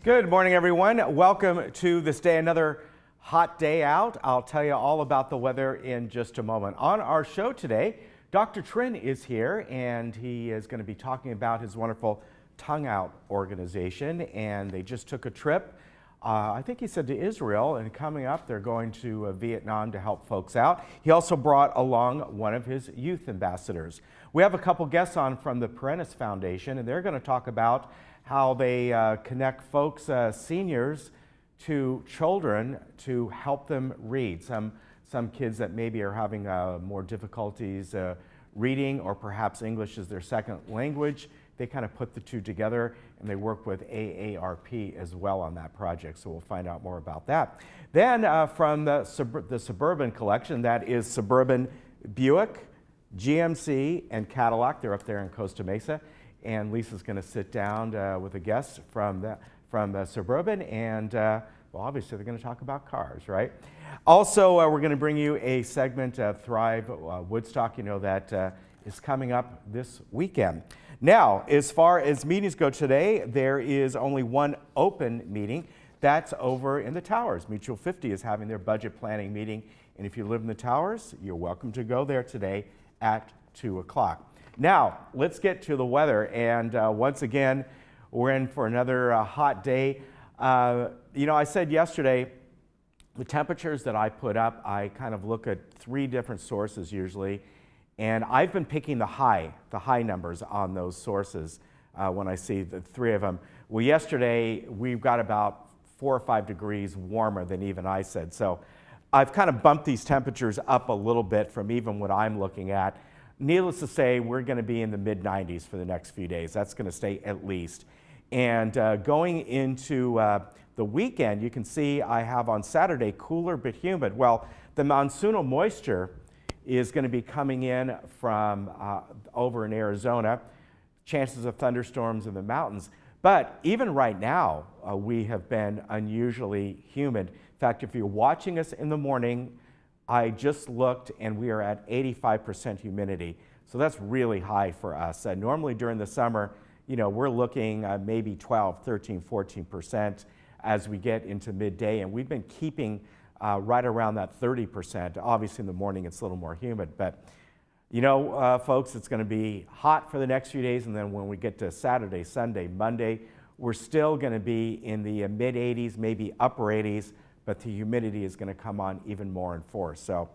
Good morning, everyone. Welcome to this day, another hot day out. I'll tell you all about the weather in just a moment. On our show today, Dr. Trin is here, and he is going to be talking about his wonderful Tongue Out organization, and they just took a trip. I think he said to Israel, and coming up, they're going to Vietnam to help folks out. He also brought along one of his youth ambassadors. We have a couple guests on from the Perennis Foundation, and they're going to talk about how they connect folks, seniors, to children to help them read. Some kids that maybe are having more difficulties reading, or perhaps English is their second language. They kind of put the two together, and they work with AARP as well on that project, so we'll find out more about that. Then from the Suburban collection, that is Suburban Buick, GMC, and Cadillac. They're up there in Costa Mesa, and Lisa's going to sit down with a guest from the Suburban, and well, obviously they're going to talk about cars, right? Also, we're going to bring you a segment of Thrive Woodstock. You know that is coming up this weekend. Now, as far as meetings go today, there is only one open meeting. That's over in the Towers. Mutual 50 is having their budget planning meeting, and if you live in the Towers, you're welcome to go there today at 2 o'clock. Now, let's get to the weather, and once again, we're in for another hot day. You know, I said yesterday, the temperatures that I put up, I kind of look at three different sources usually, and I've been picking the high numbers on those sources when I see the three of them. Well, yesterday, we've got about 4 or 5 degrees warmer than even I said, so I've kind of bumped these temperatures up a little bit from even what I'm looking at. Needless to say, we're going to be in the mid-90s for the next few days. That's going to stay at least. And going into the weekend, you can see I have on Saturday cooler but humid. Well, the monsoonal moisture is going to be coming in from over in Arizona. Chances of thunderstorms in the mountains. But even right now, we have been unusually humid. In fact, if you're watching us in the morning, I just looked, and we are at 85% humidity. So that's really high for us. Normally during the summer, you know, we're looking maybe 12, 13, 14% as we get into midday, and we've been keeping right around that 30%. Obviously in the morning it's a little more humid, but you know, folks, it's going to be hot for the next few days, and then when we get to Saturday, Sunday, Monday, we're still going to be in the mid 80s, maybe upper 80s, but the humidity is going to come on even more in force. So,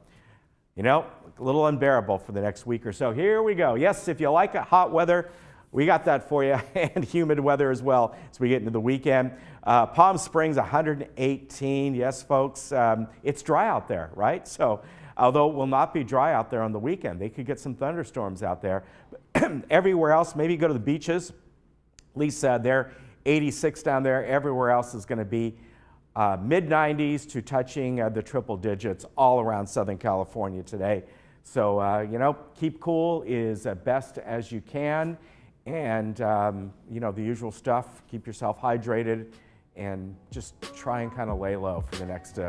you know, a little unbearable for the next week or so. Here we go. Yes, if you like hot weather, we got that for you, and humid weather as well as we get into the weekend. Palm Springs, 118. Yes, folks, it's dry out there, right? So, although it will not be dry out there on the weekend, they could get some thunderstorms out there. Everywhere else, maybe go to the beaches. At least they're 86 down there. Everywhere else is going to be mid-90s to touching the triple digits all around Southern California today. So, you know, keep cool is best as you can. And, you know, the usual stuff, keep yourself hydrated, and just try and kind of lay low for the next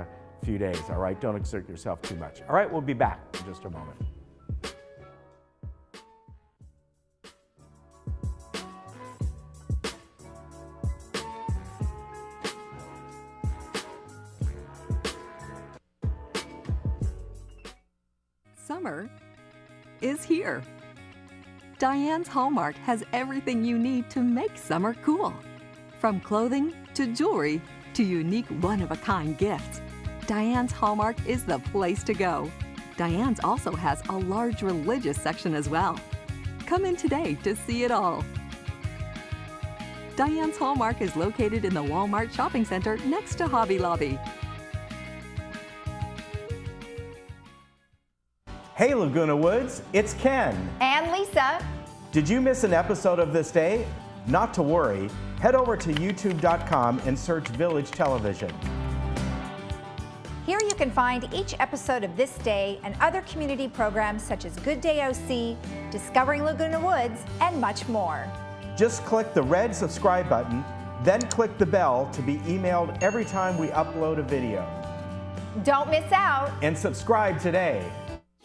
few days, all right? Don't exert yourself too much. All right, we'll be back in just a moment. Summer is here. Diane's Hallmark has everything you need to make summer cool. From clothing to jewelry to unique one-of-a-kind gifts, Diane's Hallmark is the place to go. Diane's also has a large religious section as well. Come in today to see it all. Diane's Hallmark is located in the Walmart Shopping Center next to Hobby Lobby. Hey Laguna Woods, it's Ken. And Lisa. Did you miss an episode of This Day? Not to worry. Head over to youtube.com and search Village Television. Here you can find each episode of This Day and other community programs such as Good Day OC, Discovering Laguna Woods, and much more. Just click the red subscribe button, then click the bell to be emailed every time we upload a video. Don't miss out. And subscribe today.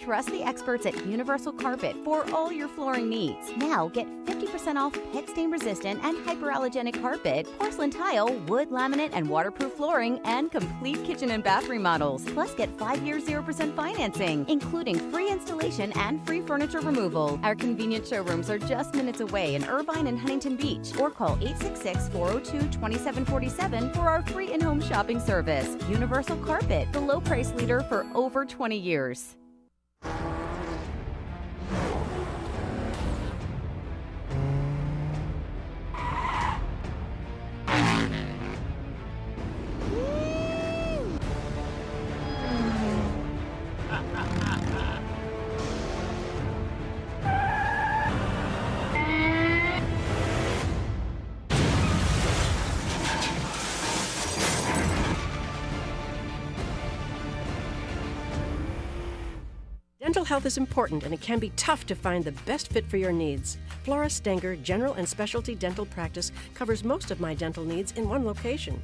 Trust the experts at Universal Carpet for all your flooring needs. Now get 50% off pet stain resistant and hyperallergenic carpet, porcelain tile, wood, laminate, and waterproof flooring, and complete kitchen and bath remodels. Plus get 5-year 0% financing, including free installation and free furniture removal. Our convenient showrooms are just minutes away in Irvine and Huntington Beach, or call 866-402-2747 for our free in-home shopping service. Universal Carpet, the low price leader for over 20 years. Dental health is important, and it can be tough to find the best fit for your needs. Flora Stenger General and Specialty Dental Practice covers most of my dental needs in one location.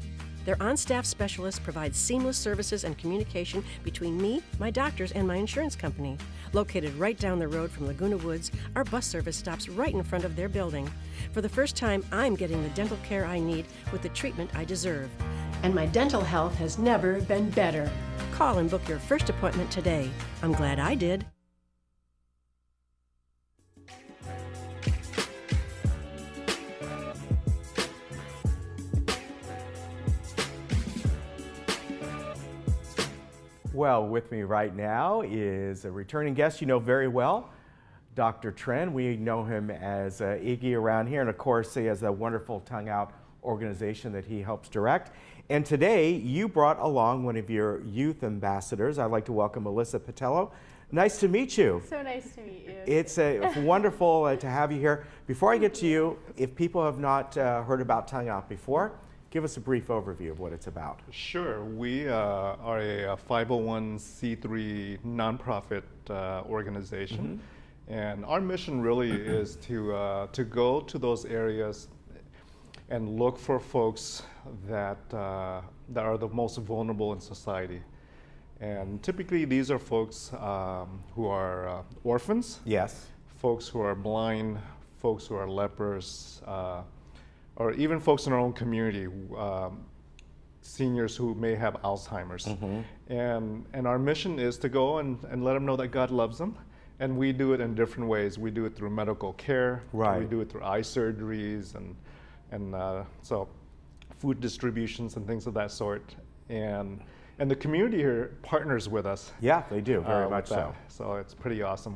Their on-staff specialists provide seamless services and communication between me, my doctors, and my insurance company. Located right down the road from Laguna Woods, our bus service stops right in front of their building. For the first time, I'm getting the dental care I need with the treatment I deserve. And my dental health has never been better. Call and book your first appointment today. I'm glad I did. Well, with me right now is a returning guest you know very well, Dr. Tren. We know him as Iggy around here, and of course he has a wonderful Tongue Out organization that he helps direct. And today you brought along one of your youth ambassadors. I'd like to welcome Melissa Patello. Nice to meet you. So nice to meet you. It's wonderful to have you here. Before I get to you, if people have not heard about Tongue Out before, give us a brief overview of what it's about. Sure. We are a 501c3 nonprofit organization, and our mission really is to go to those areas and look for folks that are the most vulnerable in society. And typically these are folks who are orphans, Yes. folks who are blind, folks who are lepers, or even folks in our own community, seniors who may have Alzheimer's. And our mission is to go and let them know that God loves them. And we do it in different ways. We do it through medical care. Right. We do it through eye surgeries and so food distributions and things of that sort. And the community here partners with us. Yeah, they do, very with much so. that. So it's pretty awesome.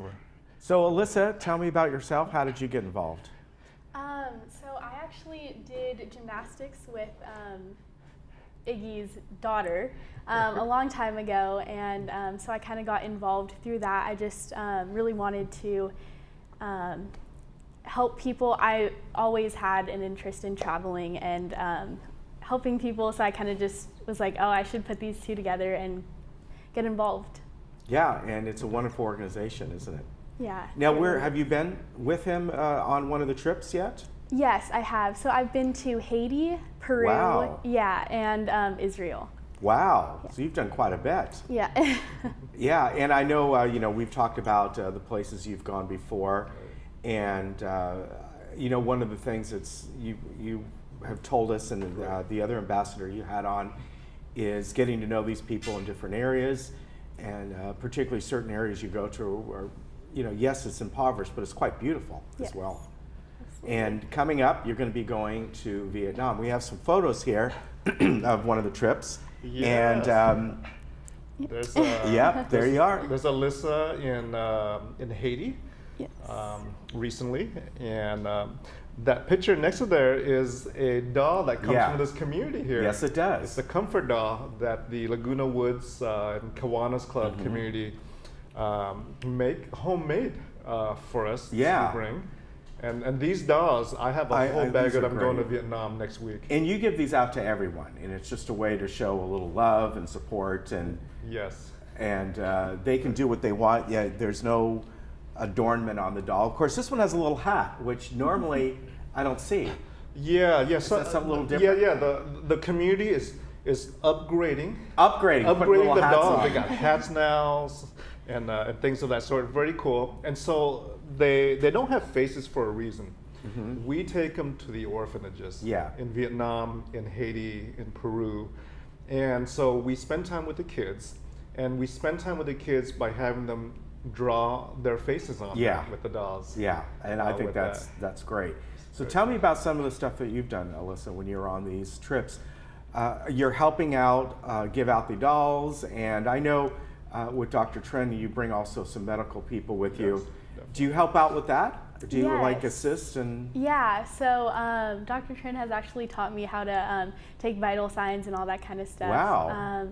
So Alyssa, tell me about yourself. How did you get involved? So I actually did gymnastics with Iggy's daughter a long time ago, and so I kind of got involved through that. I just really wanted to help people. I always had an interest in traveling and helping people, so I kind of just was like, oh, I should put these two together and get involved. Yeah, and it's a wonderful organization, isn't it? Yeah. Now, where have you been with him on one of the trips yet? Yes, I have. So I've been to Haiti, Peru, Wow. yeah, and Israel. Wow, so you've done quite a bit. Yeah. Yeah, and I know, we've talked about the places you've gone before, and, one of the things that's you have told us, and the other ambassador you had on, is getting to know these people in different areas, and particularly certain areas you go to are, yes, it's impoverished, but it's quite beautiful as Yes. well. And coming up, you're going to be going to Vietnam. We have some photos here of one of the trips. Yes. And There's yep, there you are. There's Alyssa in Haiti Yes. recently, and that picture next to there is a doll that comes Yeah. from this community here. Yes, it does. It's a comfort doll that the Laguna Woods and Kiwanis Club community make homemade for us Yeah. to bring. And these dolls, I have a whole bag these of are them going to great. Vietnam next week. And you give these out to everyone, and it's just a way to show a little love and support, and Yes. they can do what they want. Yeah, there's no adornment on the doll. Of course, this one has a little hat, which normally I don't see. Yeah. that something a little different? Yeah. The community is upgrading. Upgrading, put little Upgrading the hats dolls. on. They got hats now, and things of that sort. Very cool. And so they don't have faces for a reason. We take them to the orphanages in Vietnam, in Haiti, in Peru. And so we spend time with the kids, and we spend time with the kids by having them draw their faces on them with the dolls. Yeah, and I think that's great. So tell me about some of the stuff that you've done, Alyssa, when you're on these trips. You're helping out, give out the dolls, and I know with Dr. Trin, you bring also some medical people with you. Definitely. Do you help out with that? Do you like assist? Yeah, so Dr. Trin has actually taught me how to take vital signs and all that kind of stuff. Wow.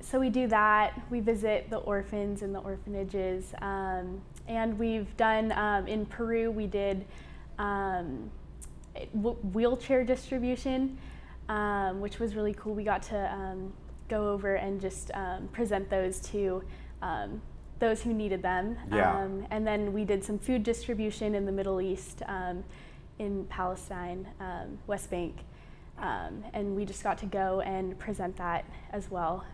So we do that. We visit the orphans and the orphanages. And we've done, in Peru, we did wheelchair distribution, which was really cool. We got to go over and just present those to those who needed them. And then we did some food distribution in the Middle East, in Palestine, West Bank. And we just got to go and present that as well,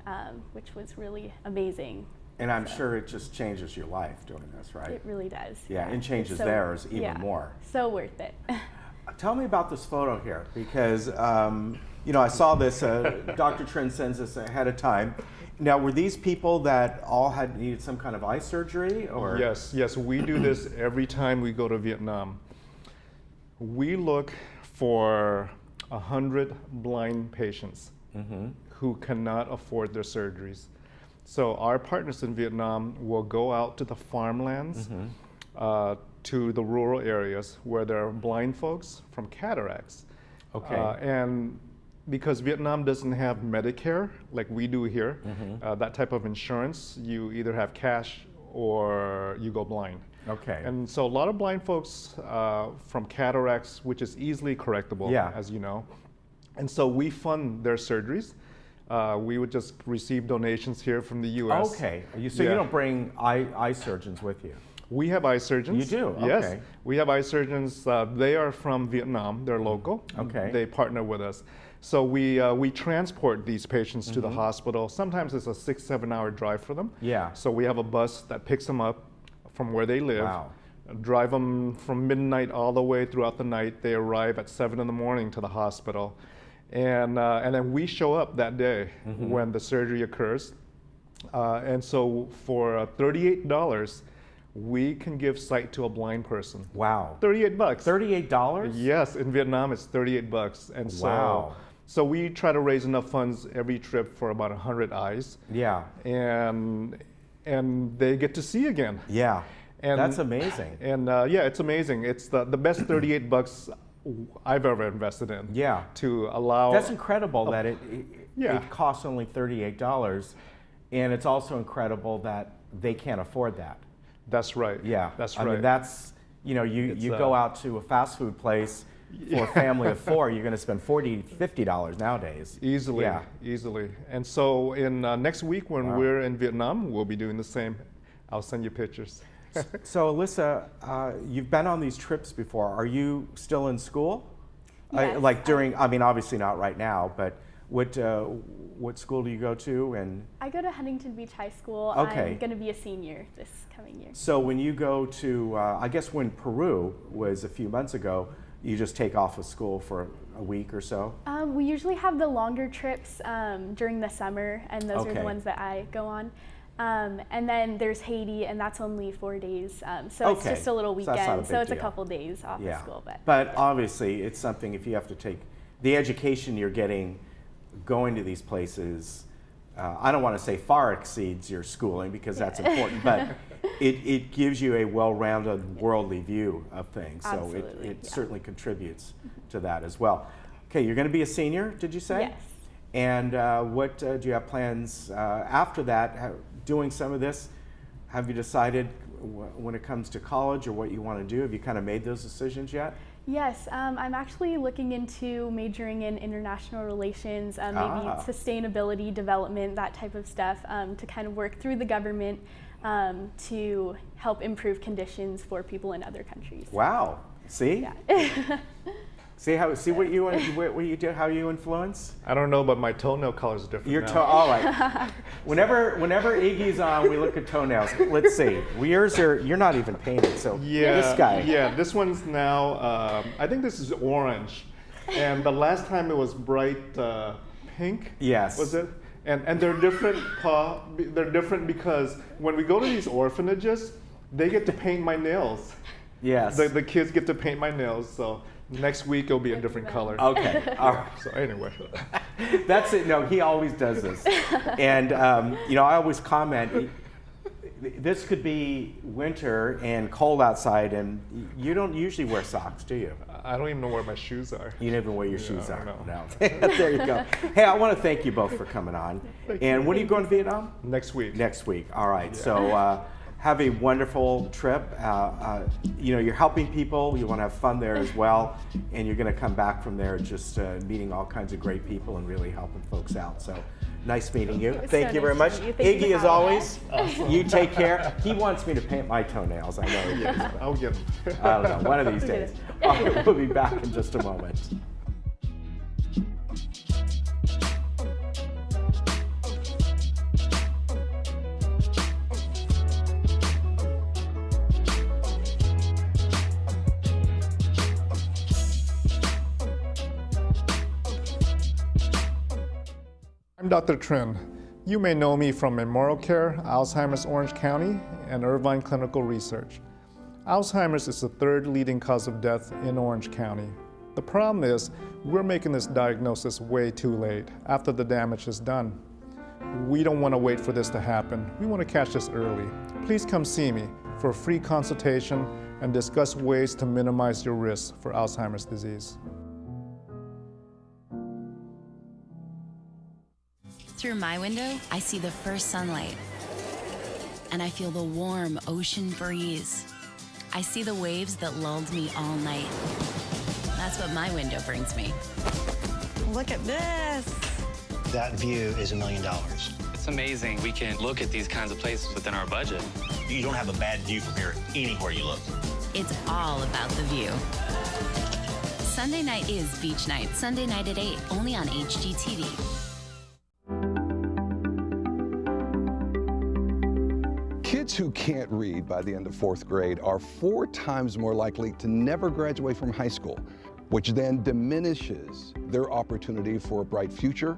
which was really amazing. And I'm sure it just changes your life doing this, right? It really does. Yeah, and changes theirs even more. So worth it. Tell me about this photo here, because you know, I saw this. Dr. Trin sends this ahead of time. Now, were these people that all had needed some kind of eye surgery, or? Yes, we do this every time we go to Vietnam. We look for 100 blind patients who cannot afford their surgeries. So our partners in Vietnam will go out to the farmlands, to the rural areas where there are blind folks from cataracts. Okay. And because Vietnam doesn't have Medicare like we do here, that type of insurance, you either have cash or you go blind. Okay. And so a lot of blind folks from cataracts, which is easily correctable, as you know. And so we fund their surgeries. We would just receive donations here from the U.S. Okay. So you don't bring eye surgeons with you? We have eye surgeons. You do? Yes. Okay. We have eye surgeons. They are from Vietnam. They're local. Okay. They partner with us. So we transport these patients to the hospital. Sometimes it's a 6-7 hour drive for them. Yeah. So we have a bus that picks them up from where they live. Wow. Drive them from midnight all the way throughout the night. They arrive at 7 in the morning to the hospital. And then we show up that day when the surgery occurs. And so for $38, we can give sight to a blind person. Wow. $38. $38? Yes, in Vietnam it's $38. And so we try to raise enough funds every trip for about 100 eyes. Yeah. And they get to see again. Yeah. And that's amazing. And yeah, it's amazing. It's the best $38 I've ever invested in. Yeah. To allow. That's incredible that it costs only $38, and it's also incredible that they can't afford that. That's right. Yeah. That's right. I mean, that's, you know, you go out to a fast food place for a family of 4, you're going to spend $40, $50 nowadays. Easily. Yeah. Easily. And so in next week when we're in Vietnam, we'll be doing the same. I'll send you pictures. So Alyssa, you've been on these trips before. Are you still in school? Yes, like during, I mean, obviously not right now, but what school do you go to? And I go to Huntington Beach High School. Okay. I'm going to be a senior this coming year. So when you go to, I guess when Peru was a few months ago, you just take off of school for a week or so? We usually have the longer trips during the summer, and those are the ones that I go on. And then there's Haiti, and that's only 4 days. So it's just a little weekend. So it's a couple days off of school. But obviously, it's something, if you have to take the education you're getting going to these places, I don't want to say far exceeds your schooling because that's important, but it gives you a well-rounded worldly view of things. So it certainly contributes to that as well. Okay, you're going to be a senior, did you say? Yes. And what do you have plans after that? Doing some of this, have you decided when it comes to college or what you want to do? Have you kind of made those decisions yet? Yes, I'm actually looking into majoring in international relations, maybe sustainability, development, that type of stuff, to kind of work through the government to help improve conditions for people in other countries. Wow, see? Yeah. See what you do, how you influence? I don't know, but my toenail color is different Your now. all right. Whenever Iggy's on, we look at toenails. Let's see. You're not even painted, so this guy. Yeah, this one's now, I think this is orange. And the last time it was bright pink. Yes. Was it? And they're different, they're different because when we go to these orphanages, they get to paint my nails. Yes. The kids get to paint my nails, so next week it'll be a different color. Okay. All right. So anyway. That's it. No, he always does this. And, I always comment, this could be winter and cold outside, and you don't usually wear socks, do you? I don't even know where my shoes are. You don't even wear your shoes I are. don't No. There you go. Hey, I want to thank you both for coming on. And when are you going to Vietnam? Next week. Next week. All right. Yeah. So have a wonderful trip. You're helping people. You want to have fun there as well. And you're going to come back from there just meeting all kinds of great people and really helping folks out. So nice meeting you. Thank you very much. Iggy, as always, you take care. He wants me to paint my toenails. I know he does. I'll get them. I don't know. One of these days. All right, we'll be back in just a moment. I'm Dr. Trin. You may know me from Memorial Care, Alzheimer's Orange County, and Irvine Clinical Research. Alzheimer's is the third leading cause of death in Orange County. The problem is, we're making this diagnosis way too late, after the damage is done. We don't want to wait for this to happen. We want to catch this early. Please come see me for a free consultation and discuss ways to minimize your risk for Alzheimer's disease. Through my window, I see the first sunlight, and I feel the warm ocean breeze. I see the waves that lulled me all night. That's what my window brings me. Look at this. That view is $1 million. It's amazing we can look at these kinds of places within our budget. You don't have a bad view from here anywhere you look. It's all about the view. Sunday night is beach night. Sunday night at 8, only on HGTV. Kids who can't read by the end of 4th grade are 4 times more likely to never graduate from high school, which then diminishes their opportunity for a bright future,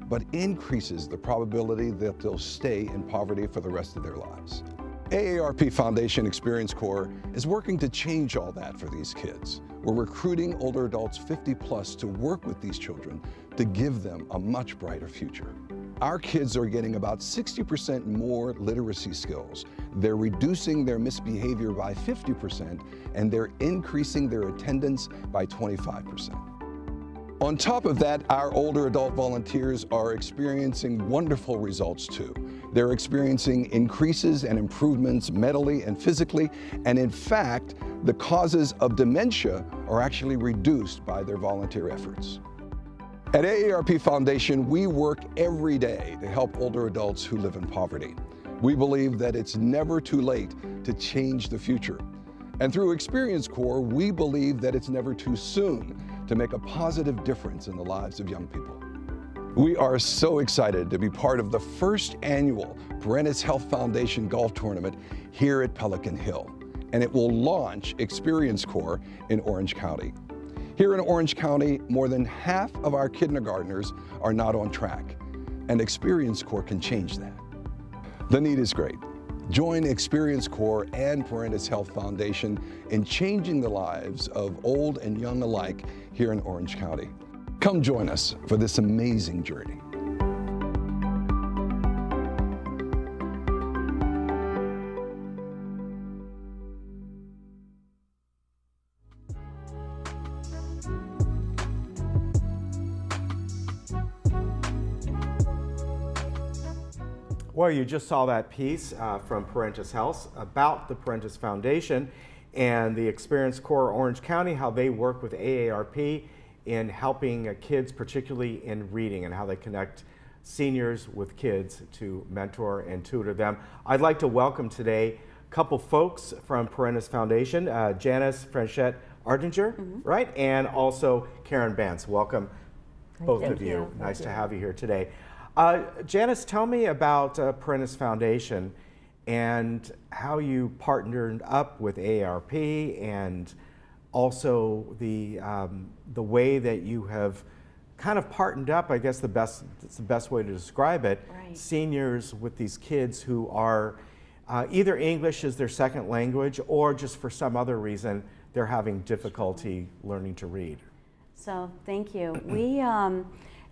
but increases the probability that they'll stay in poverty for the rest of their lives. AARP Foundation Experience Corps is working to change all that for these kids. We're recruiting older adults 50+ to work with these children to give them a much brighter future. Our kids are getting about 60% more literacy skills. They're reducing their misbehavior by 50%, and they're increasing their attendance by 25%. On top of that, our older adult volunteers are experiencing wonderful results too. They're experiencing increases and improvements mentally and physically, and in fact, the causes of dementia are actually reduced by their volunteer efforts. At AARP Foundation, we work every day to help older adults who live in poverty. We believe that it's never too late to change the future. And through Experience Corps, we believe that it's never too soon to make a positive difference in the lives of young people. We are so excited to be part of the first annual Parentis Health Foundation Golf Tournament here at Pelican Hill, and it will launch Experience Corps in Orange County. Here in Orange County, more than half of our kindergartners are not on track, and Experience Corps can change that. The need is great. Join Experience Corps and Parentis Health Foundation in changing the lives of old and young alike here in Orange County. Come join us for this amazing journey. Well, you just saw that piece from Parentis Health about the Parentis Foundation and the Experience Corps Orange County, how they work with AARP in helping kids, particularly in reading, and how they connect seniors with kids to mentor and tutor them. I'd like to welcome today a couple folks from Parentis Foundation, Janice Franchette Ardinger, right? And also Karen Bance. Welcome, both of you. Nice to have you here today. Janice, tell me about Prentice Foundation and how you partnered up with AARP, and also the way that you have kind of partnered up, I guess it's the best way to describe it, seniors with these kids who are either English is their second language, or just for some other reason they're having difficulty learning to read. So thank you. We,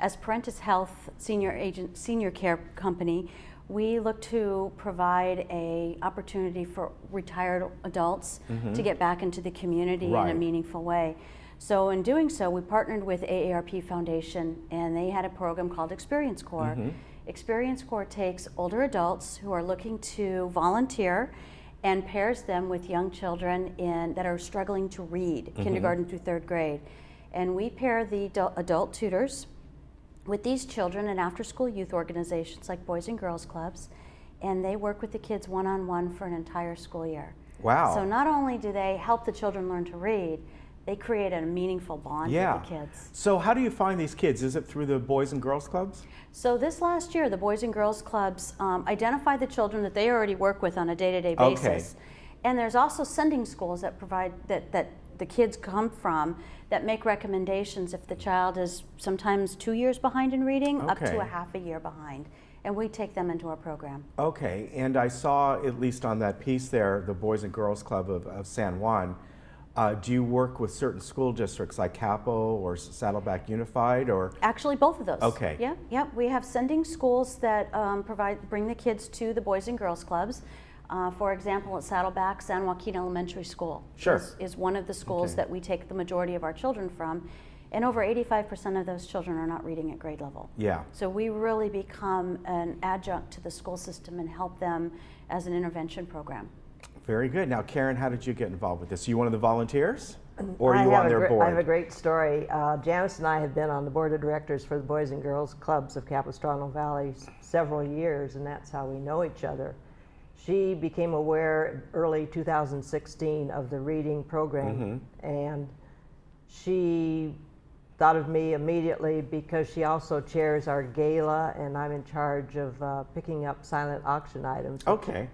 as Prentice Health Senior Care Company, we look to provide a opportunity for retired adults to get back into the community in a meaningful way. So in doing so, we partnered with AARP Foundation, and they had a program called Experience Corps. Experience Corps takes older adults who are looking to volunteer and pairs them with young children that are struggling to read, kindergarten through 3rd grade. And we pair the adult tutors with these children in after-school youth organizations like Boys and Girls Clubs, and they work with the kids one-on-one for an entire school year. Wow. So not only do they help the children learn to read, they create a meaningful bond with the kids. So how do you find these kids? Is it through the Boys and Girls Clubs? So this last year, the Boys and Girls Clubs identified the children that they already work with on a day-to-day basis. And there's also sending schools that provide, that the kids come from, that make recommendations if the child is sometimes 2 years behind in reading, up to a half a year behind. And we take them into our program. Okay, and I saw, at least on that piece there, the Boys and Girls Club of San Juan. Do you work with certain school districts like Capo or Saddleback Unified, or? Actually, both of those. Okay. Yeah. We have sending schools that bring the kids to the Boys and Girls Clubs. For example, at Saddleback, San Joaquin Elementary School is one of the schools that we take the majority of our children from, and over 85% of those children are not reading at grade level. Yeah. So we really become an adjunct to the school system and help them as an intervention program. Very good. Now, Karen, how did you get involved with this? Are you one of the volunteers, or are you on their board? I have a great story. Janice and I have been on the board of directors for the Boys and Girls Clubs of Capistrano Valley several years, and that's how we know each other. She became aware early 2016 of the reading program, and she thought of me immediately because she also chairs our gala, and I'm in charge of picking up silent auction items.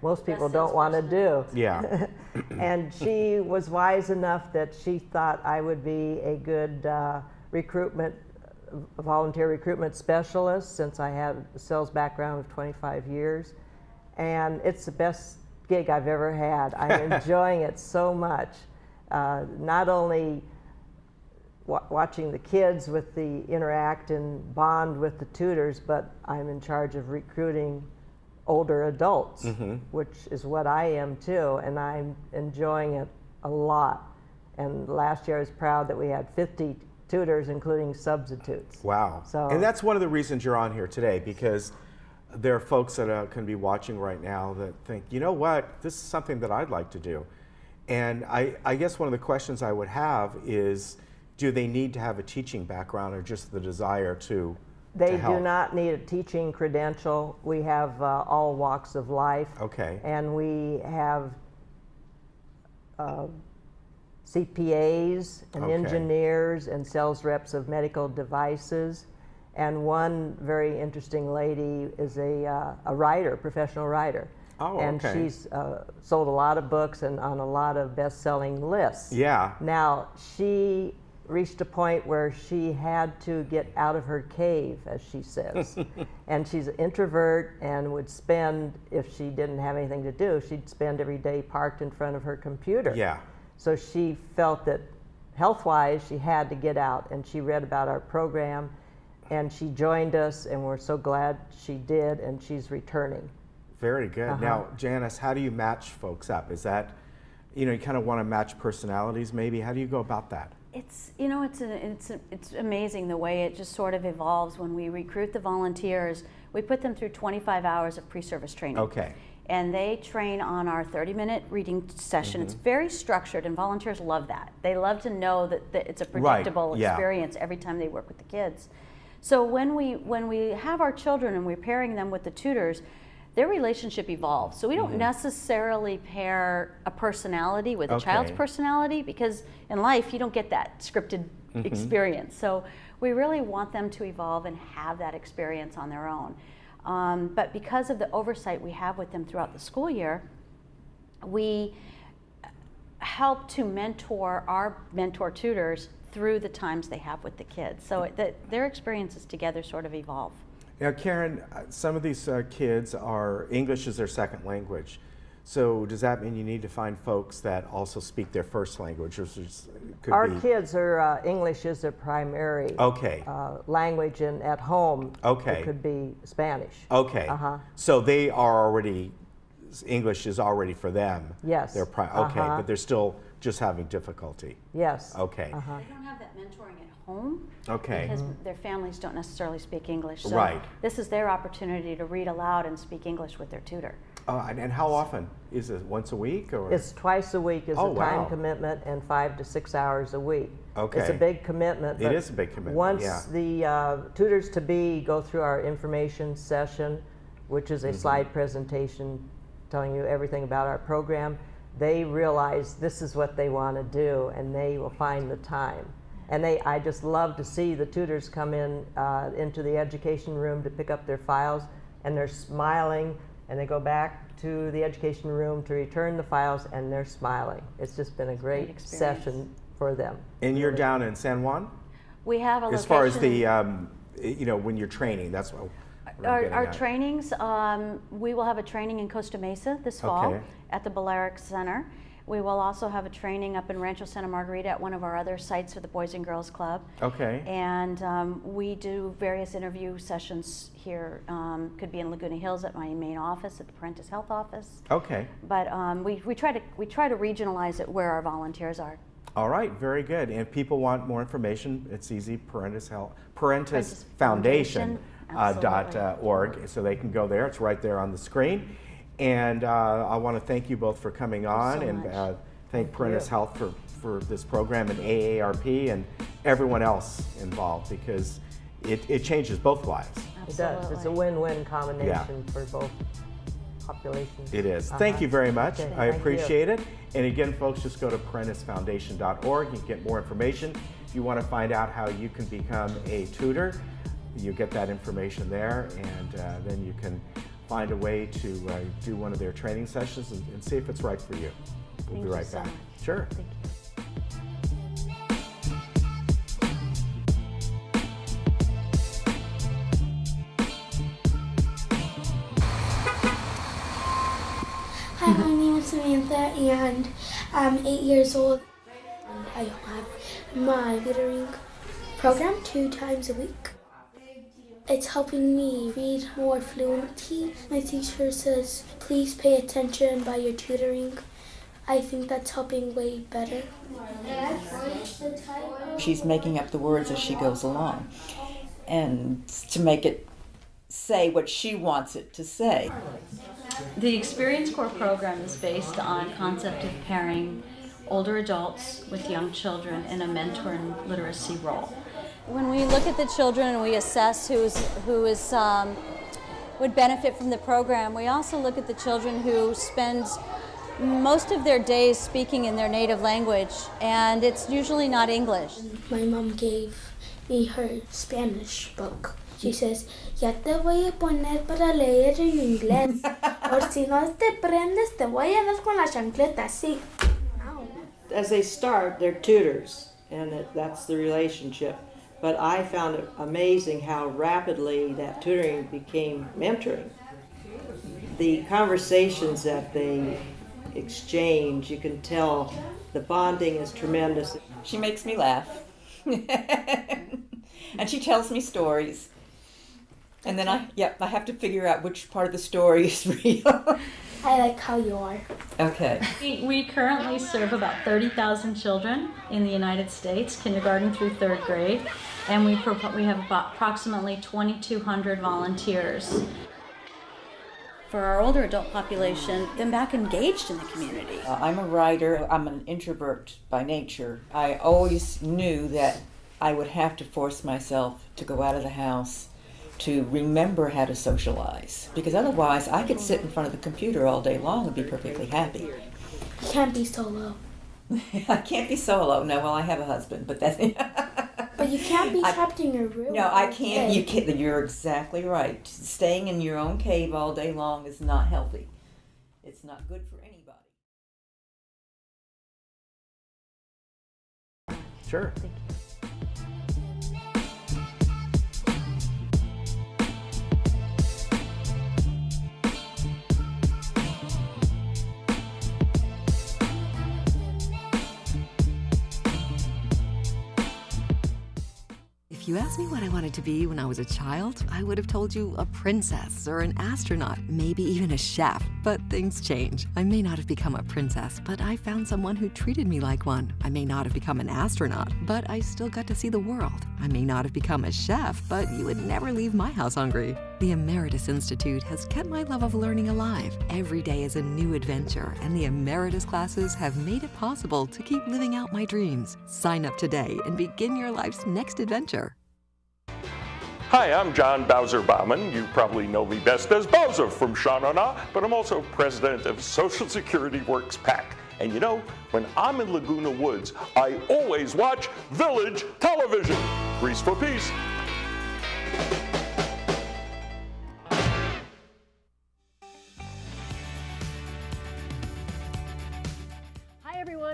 Most people don't want to do. Yeah. And she was wise enough that she thought I would be a good volunteer recruitment specialist, since I have a sales background of 25 years. And it's the best gig I've ever had. I'm enjoying it so much. Not only watching the kids interact and bond with the tutors, but I'm in charge of recruiting older adults, which is what I am too, and I'm enjoying it a lot. And last year I was proud that we had 50 tutors, including substitutes. Wow. And that's one of the reasons you're on here today, because there are folks that can be watching right now that think, you know what, this is something that I'd like to do. And I guess one of the questions I would have is, do they need to have a teaching background, or just the desire to They help? do not need a teaching credential. We have all walks of life. And we have CPAs and engineers and sales reps of medical devices. And one very interesting lady is a writer, professional writer. And she's sold a lot of books and on a lot of best-selling lists. Yeah. Now, she reached a point where she had to get out of her cave, as she says. And she's an introvert, and would spend, if she didn't have anything to do, she'd spend every day parked in front of her computer. Yeah. So she felt that health-wise she had to get out, and she read about our program, and she joined us, and we're so glad she did, and she's returning. Very good. Now, Janice, how do you match folks up? Is that, you kind of want to match personalities maybe? How do you go about that? It's amazing the way it just sort of evolves. When we recruit the volunteers, we put them through 25 hours of pre-service training. And they train on our 30-minute reading session. It's very structured, and volunteers love that. They love to know that it's a predictable experience every time they work with the kids. So when we have our children and we're pairing them with the tutors, their relationship evolves. So we don't necessarily pair a personality with a child's personality, because in life you don't get that scripted experience. So we really want them to evolve and have that experience on their own. But because of the oversight we have with them throughout the school year, we help to mentor our mentor tutors through the times they have with the kids. So their experiences together sort of evolve. Now, Karen, some of these kids are English as their second language. So does that mean you need to find folks that also speak their first language? Or our kids are English is their primary language, and at home it could be Spanish. Okay. So they are already, English is already for them. Yes. They're but they're still just having difficulty. Yes. Okay. They don't have that mentoring at home. Okay. Because their families don't necessarily speak English. So this is their opportunity to read aloud and speak English with their tutor. And how often? Is it once a week? Or? It's twice a week is a time commitment, and 5 to 6 hours a week. Okay. It's a big commitment. It is a big commitment, once the tutors-to-be go through our information session, which is a slide presentation telling you everything about our program, they realize this is what they want to do, and they will find the time. And I just love to see the tutors come in into the education room to pick up their files, and they're smiling, and they go back to the education room to return the files, and they're smiling. It's just been a great session for them. And you're down in San Juan? We have a location. As far as the, when you're training, that's what our trainings, we will have a training in Costa Mesa this fall at the Balearic Center. We will also have a training up in Rancho Santa Margarita at one of our other sites for the Boys and Girls Club. Okay. And we do various interview sessions here. Could be in Laguna Hills at my main office, at the Prentice Health office. Okay. But we try to regionalize it where our volunteers are. All right, very good. And if people want more information, it's easy, Prentice Foundation.org, so they can go there. It's right there on the screen. And I want to thank you both for coming on, and thank Prentice Health for this program, and AARP and everyone else involved, because it changes both lives. It does. It's a win-win combination for both populations. It is. Thank you very much. I appreciate it. And again, folks, just go to PrenticeFoundation.org. You can get more information. If you want to find out how you can become a tutor, you get that information there, and then you can find a way to do one of their training sessions and see if it's right for you. We'll be right back. Sure. Thank you. Hi, my name is Samantha, and I'm 8 years old. And I have my tutoring program 2 times a week. It's helping me read more fluently. My teacher says, please pay attention by your tutoring. I think that's helping way better. She's making up the words as she goes along, and to make it say what she wants it to say. The Experience Corps program is based on a concept of pairing older adults with young children in a mentor and literacy role. When we look at the children and we assess who would benefit from the program, we also look at the children who spend most of their days speaking in their native language, and it's usually not English. My mom gave me her Spanish book. She says, ya te voy a poner para leer en inglés, or si no te prendes, te voy a dar con la chancleta, sí. As they start, they're tutors, and that's the relationship. But I found it amazing how rapidly that tutoring became mentoring. The conversations that they exchange, you can tell the bonding is tremendous. She makes me laugh. And she tells me stories. And then I have to figure out which part of the story is real. I like how you are. Okay. We currently serve about 30,000 children in the United States, kindergarten through 3rd grade, and we have approximately 2,200 volunteers. For our older adult population, them back engaged in the community. I'm a writer. I'm an introvert by nature. I always knew that I would have to force myself to go out of the house, to remember how to socialize, because otherwise I could sit in front of the computer all day long and be perfectly happy. You can't be solo. I can't be solo. No, well, I have a husband, but that's... But you can't be trapped in your room. No, I can't. You can't. You're exactly right. Staying in your own cave all day long is not healthy. It's not good for anybody. Sure. Thank you. If you asked me what I wanted to be when I was a child, I would have told you a princess or an astronaut, maybe even a chef. But things change. I may not have become a princess, but I found someone who treated me like one. I may not have become an astronaut, but I still got to see the world. I may not have become a chef, but you would never leave my house hungry. The Emeritus Institute has kept my love of learning alive. Every day is a new adventure, and the Emeritus classes have made it possible to keep living out my dreams. Sign up today and begin your life's next adventure. Hi, I'm John Bowser Bauman. You probably know me best as Bowser from Sha-Na-Na, but I'm also president of Social Security Works PAC. And you know, when I'm in Laguna Woods, I always watch Village television. Grease for peace.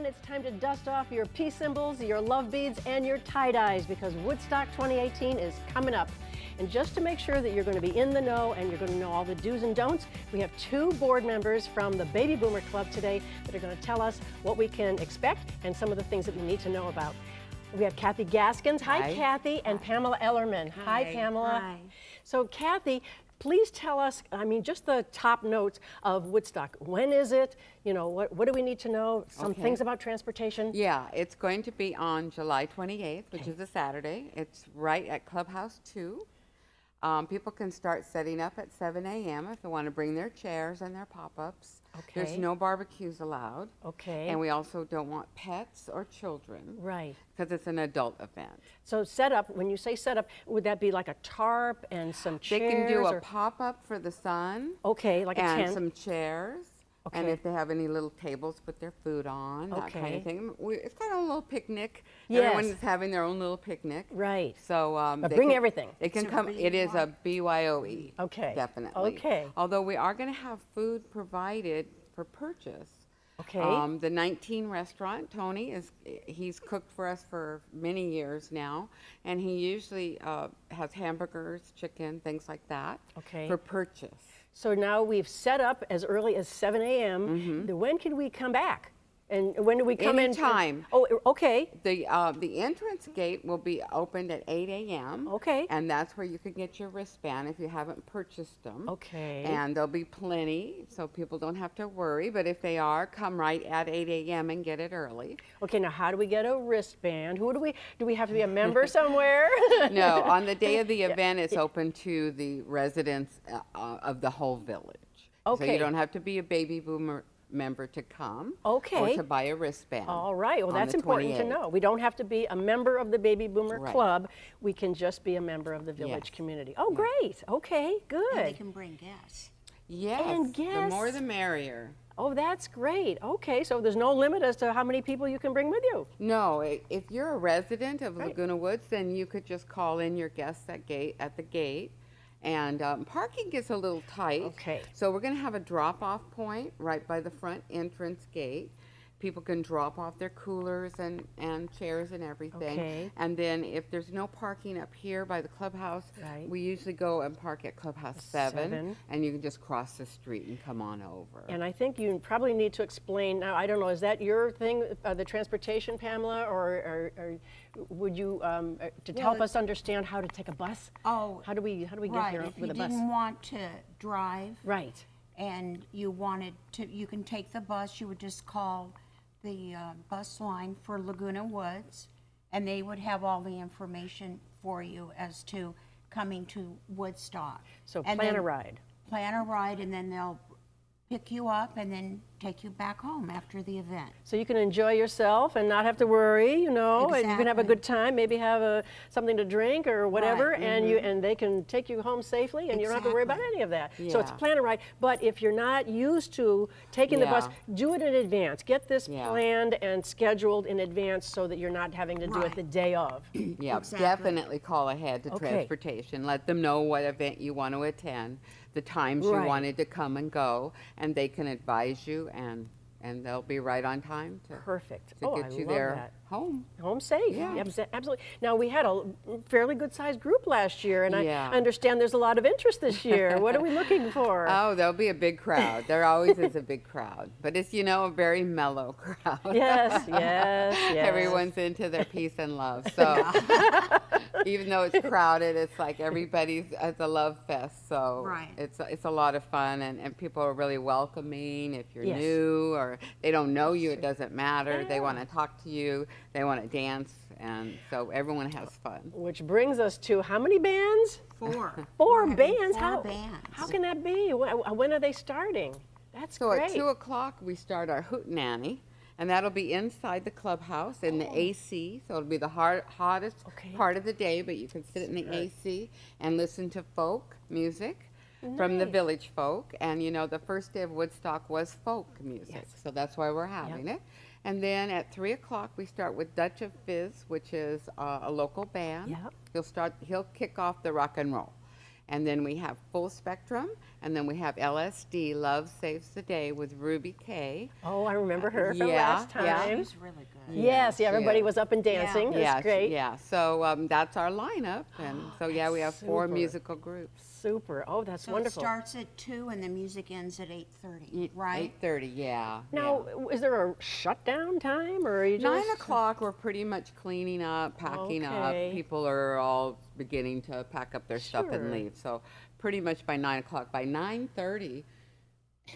It's time to dust off your peace symbols, your love beads, and your tie-dyes, because Woodstock 2018 is coming up. And just to make sure that you're going to be in the know and you're going to know all the do's and don'ts, we have 2 board members from the Baby Boomer Club today that are going to tell us what we can expect and some of the things that we need to know about. We have Kathy Gaskins. Hi, Kathy. And Pamela Ellerman. Hi, Pamela. Hi. So, Kathy, please tell us, I mean, just the top notes of Woodstock. When is it? You know, what do we need to know? Some things about transportation? Yeah, it's going to be on July 28th, which is a Saturday. It's right at Clubhouse 2. People can start setting up at 7 a.m. if they want to bring their chairs and their pop-ups. Okay. There's no barbecues allowed. Okay. And we also don't want pets or children. Right. Because it's an adult event. So setup, when you say setup, would that be like a tarp and some chairs? They can do a pop-up for the sun. Okay, like a tent. And some chairs. Okay. And if they have any little tables to put their food on, that kind of thing. It's kind of a little picnic. Yes. Everyone is having their own little picnic. Right. So but bring everything. It can come. It is a BYOE. Okay. Definitely. Okay. Although we are going to have food provided for purchase. Okay. The 19 restaurant, Tony, he's cooked for us for many years now, and he usually has hamburgers, chicken, things like that. Okay. For purchase. So now we've set up as early as 7 a.m. When can we come back? And when do we come in? Anytime. Oh, okay. The entrance gate will be opened at 8 a.m. Okay. And that's where you can get your wristband if you haven't purchased them. Okay. And there'll be plenty, so people don't have to worry. But if they are, come right at 8 a.m. and get it early. Okay, now how do we get a wristband? Do we have to be a member somewhere? No, on the day of the event, it's open to the residents of the whole village. Okay. So you don't have to be a Baby Boomer member to come or to buy a wristband. All right, well that's important to know. We don't have to be a member of the Baby Boomer Club. We can just be a member of the village community. Oh, great. Okay, good. And they can bring guests. Yes, and guests. The more the merrier. Oh, that's great. Okay, so there's no limit as to how many people you can bring with you. No, if you're a resident of Laguna Woods, then you could just call in your guests at the gate. And parking gets a little tight. Okay. So we're going to have a drop-off point right by the front entrance gate. People can drop off their coolers and chairs and everything. Okay. And then if there's no parking up here by the clubhouse, we usually go and park at Clubhouse 7. And you can just cross the street and come on over. And I think you probably need to explain, now I don't know, is that your thing, the transportation, Pamela, or would you, to help us understand how to take a bus? Oh, how do we get here with a bus? If you didn't want to drive, right, and you wanted to, you can take the bus. You would just call the bus line for Laguna Woods, and they would have all the information for you as to coming to Woodstock. So plan a ride. Plan a ride, and then they'll pick you up and then take you back home after the event. So you can enjoy yourself and not have to worry, you know, and you can have a good time, maybe have something to drink or whatever, Right. and they can take you home safely, and you don't have to worry about any of that. So it's plan a ride. But if you're not used to taking the bus, do it in advance. Get this planned and scheduled in advance so that you're not having to do it the day of. Yeah, definitely call ahead to transportation. Let them know what event you want to attend, the times you wanted to come and go, and they can advise you, and they'll be right on time to get you there home safe. Yeah, absolutely. Now we had a fairly good sized group last year, and I understand there's a lot of interest this year. What are we looking for? Oh, there'll be a big crowd. There always is a big crowd, but it's, you know, a very mellow crowd. Yes. Everyone's into their peace and love. So even though it's crowded, it's like everybody's at the love fest. So it's a lot of fun, and people are really welcoming. If you're new or they don't know you, it doesn't matter. They want to talk to you. They want to dance, and so everyone has fun. Which brings us to how many bands? 4. 4 bands? Four bands. How can that be? When are they starting? That's great. So at 2 o'clock we start our hootenanny, and that'll be inside the clubhouse in the AC. So it'll be the hottest part of the day, but you can sit in the AC and listen to folk music. From the village folk, and you know the first day of Woodstock was folk music, so that's why we're having it. And then at 3 o'clock we start with Dutch of Fizz, which is a local band. He'll kick off the rock and roll, and then we have Full Spectrum, and then we have LSD, Love Saves the Day with Ruby Kay. Oh, I remember her from last time. She was really good. Yes, everybody was up and dancing. That's great. Yeah, so that's our lineup, and so we have 4 musical groups. Super. Oh, that's wonderful. It starts at 2 and the music ends at 8:30, right? 8:30, yeah. Now, is there a shutdown time, or are you just... 9 o'clock, we're pretty much cleaning up, packing up. People are all beginning to pack up their stuff and leave. So pretty much by 9 o'clock. By 9:30,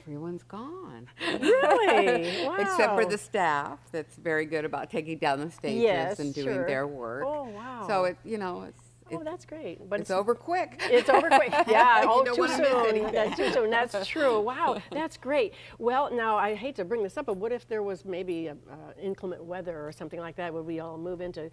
everyone's gone. Really? Wow. Except for the staff that's very good about taking down the stages and doing their work. Oh, wow. So it's that's great. But it's over quick. It's over quick. Yeah, too soon. That's too soon. That's true. Wow, that's great. Well, now I hate to bring this up, but what if there was maybe inclement weather or something like that? Would we all move into?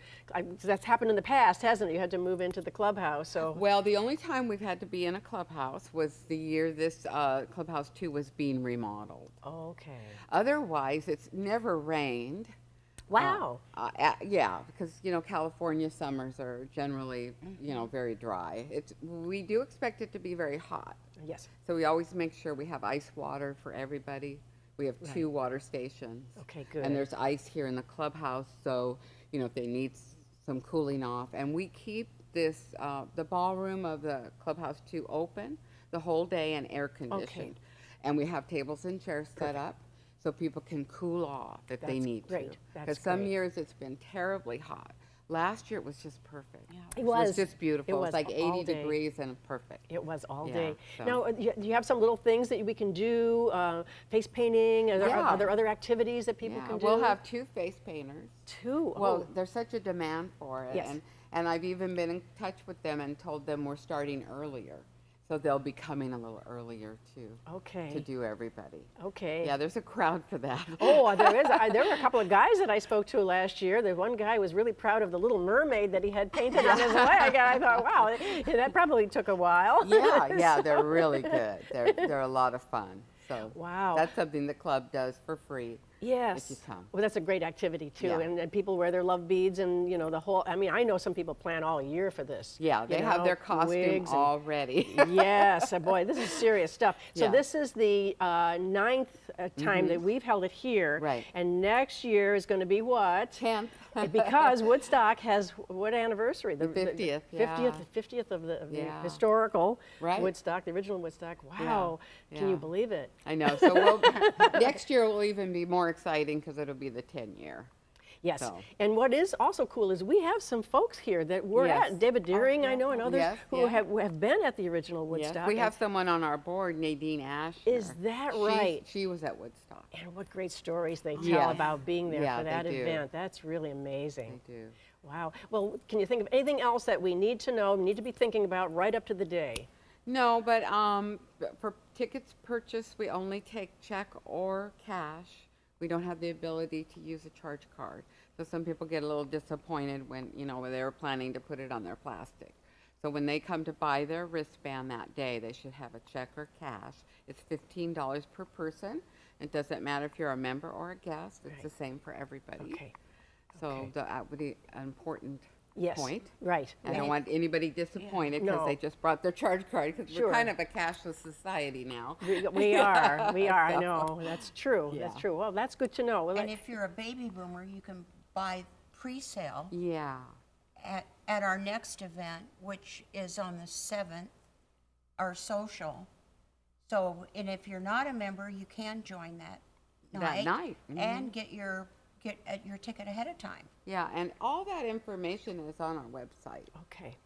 That's happened in the past, hasn't it? You had to move into the clubhouse. So well, the only time we've had to be in a clubhouse was the year this clubhouse 2 was being remodeled. Okay. Otherwise, it's never rained. Wow. Yeah, because you know California summers are generally very dry. We do expect it to be very hot. Yes. So we always make sure we have ice water for everybody. We have 2 water stations. Okay, good. And there's ice here in the clubhouse, so if they need some cooling off, and we keep this the ballroom of the clubhouse 2 open the whole day and air conditioned, and we have tables and chairs set up. So people can cool off if they need to. Because some years it's been terribly hot. Last year it was just perfect. Yeah. It was just beautiful. It was like 80 degrees and perfect. It was all day. So. Now, do you have some little things that we can do? Face painting? Are there other activities that people can do? We'll have 2 face painters. 2? Well, there's such a demand for it. Yes. And I've even been in touch with them and told them we're starting earlier. So they'll be coming a little earlier too. Okay. To do everybody. Okay. Yeah, there's a crowd for that. Oh, there is. There were a couple of guys that I spoke to last year. The one guy was really proud of the little mermaid that he had painted on his leg. I thought, wow, that probably took a while. Yeah, they're really good. They're a lot of fun. So wow, that's something the club does for free. Yes. If you come. Well, that's a great activity too, and people wear their love beads, and the whole. I mean, I know some people plan all year for this. Yeah, they have their costume all ready. Yes, boy, this is serious stuff. So this is the 9th time that we've held it here, right? And next year is going to be what? 10th. Because Woodstock has what anniversary? The 50th. The 50th of the historical Woodstock, the original Woodstock. Wow, can you believe it? I know. So next year will even be more exciting because it'll be the 10-year. Yes, and what is also cool is we have some folks here that were at David Deering, I know, and others who have been at the original Woodstock. Yes. We have someone on our board, Nadine Ash. Is that right? She was at Woodstock. And what great stories they tell about being there for that event. That's really amazing. They do. Wow. Well, can you think of anything else that we need to know, need to be thinking about right up to the day? No, but for tickets purchased, we only take check or cash. We don't have the ability to use a charge card. So some people get a little disappointed when, when they were planning to put it on their plastic. So when they come to buy their wristband that day, they should have a check or cash. It's $15 per person. It doesn't matter if you're a member or a guest. It's the same for everybody. Okay. So that would be an important point. Right. I don't want anybody disappointed because they just brought their charge card, because we're kind of a cashless society now. We are. I know. That's true. Yeah. That's true. Well, that's good to know. Well, And if you're a baby boomer, you can buy pre-sale. Yeah. At our next event, which is on the 7th, our social. So, and if you're not a member, you can join that night. And get your ticket ahead of time. Yeah, and all that information is on our website. Okay.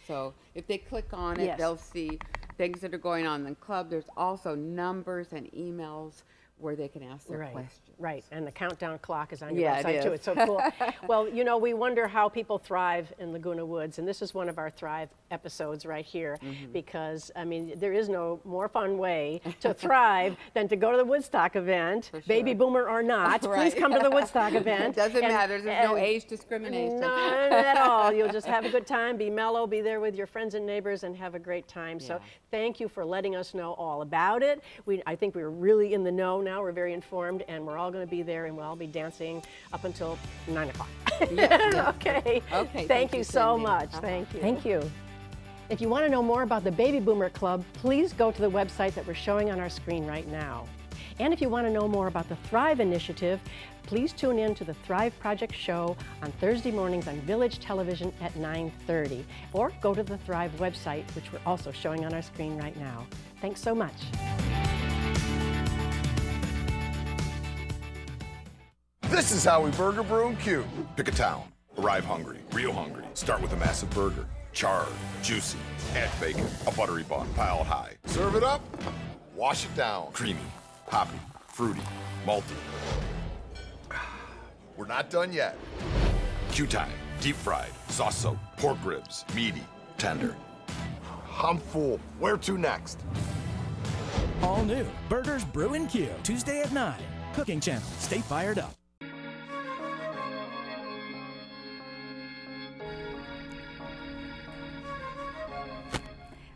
So if they click on it, they'll see things that are going on in the club. There's also numbers and emails where they can ask their questions. Right, and the countdown clock is on your Yeah, website it too. is. It's so cool. Well, we wonder how people thrive in Laguna Woods, and this is one of our Thrive episodes right here, because, I mean, there is no more fun way to thrive than to go to the Woodstock event, baby boomer or not. Please come to the Woodstock event. It doesn't matter. There's no age discrimination. None at all. You'll just have a good time, be mellow, be there with your friends and neighbors, and have a great time. So thank you for letting us know all about it. I think we're really in the know now. We're very informed, and we're all going to be there, and we'll all be dancing up until 9 o'clock. Okay. Thank you so much. Thank you. Thank you. If you want to know more about the Baby Boomer Club, please go to the website that we're showing on our screen right now. And if you want to know more about the Thrive Initiative, please tune in to the Thrive Project show on Thursday mornings on Village Television at 9:30, or go to the Thrive website, which we're also showing on our screen right now. Thanks so much. This is how we burger, brew, and cue. Pick a town. Arrive hungry, real hungry. Start with a massive burger. Charred, juicy. Add bacon, a buttery bun, piled high. Serve it up, wash it down. Creamy, hoppy, fruity, malty. We're not done yet. Cue time. Deep fried, sauce soaked, pork ribs, meaty, tender. I'm full. Where to next? All new Burgers, Brew, and Q. Tuesday at 9. Cooking Channel. Stay fired up.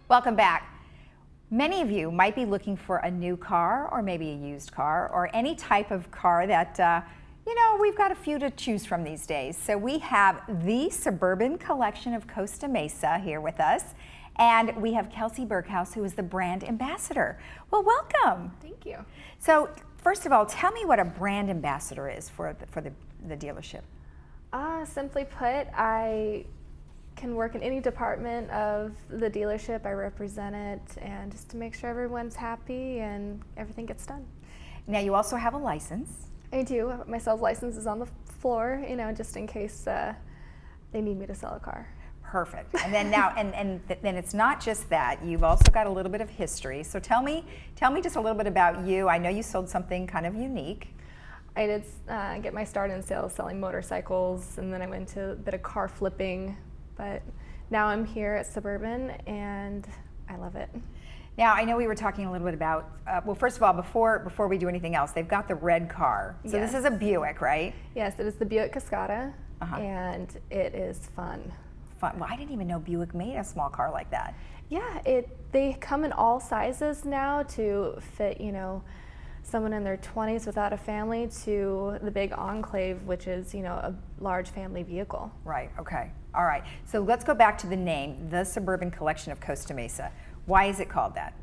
Welcome back. Many of you might be looking for a new car, or maybe a used car, or any type of car that, we've got a few to choose from these days. So we have the Suburban Collection of Costa Mesa here with us, and we have Kelsey Berghaus, who is the brand ambassador. Well, welcome. Thank you. So first of all, tell me what a brand ambassador is for the dealership. Simply put, I can work in any department of the dealership. I represent it, and just to make sure everyone's happy and everything gets done. Now, you also have a license. I do. My sales license is on the floor, just in case they need me to sell a car. Perfect. And then now, and then it's not just that. You've also got a little bit of history. So tell me just a little bit about you. I know you sold something kind of unique. I did get my start in sales selling motorcycles, and then I went into a bit of car flipping. But now I'm here at Suburban, and I love it. Now, I know we were talking a little bit about, well, first of all, before we do anything else, they've got the red car. So Yes. This is a Buick, right? Yes, it is the Buick Cascada, and it is fun. Fun. Well, I didn't even know Buick made a small car like that. Yeah, they come in all sizes now to fit, someone in their 20s without a family, to the big Enclave, which is, a large family vehicle. Right, okay. All right. So let's go back to the name, the Suburban Collection of Costa Mesa. Why is it called that?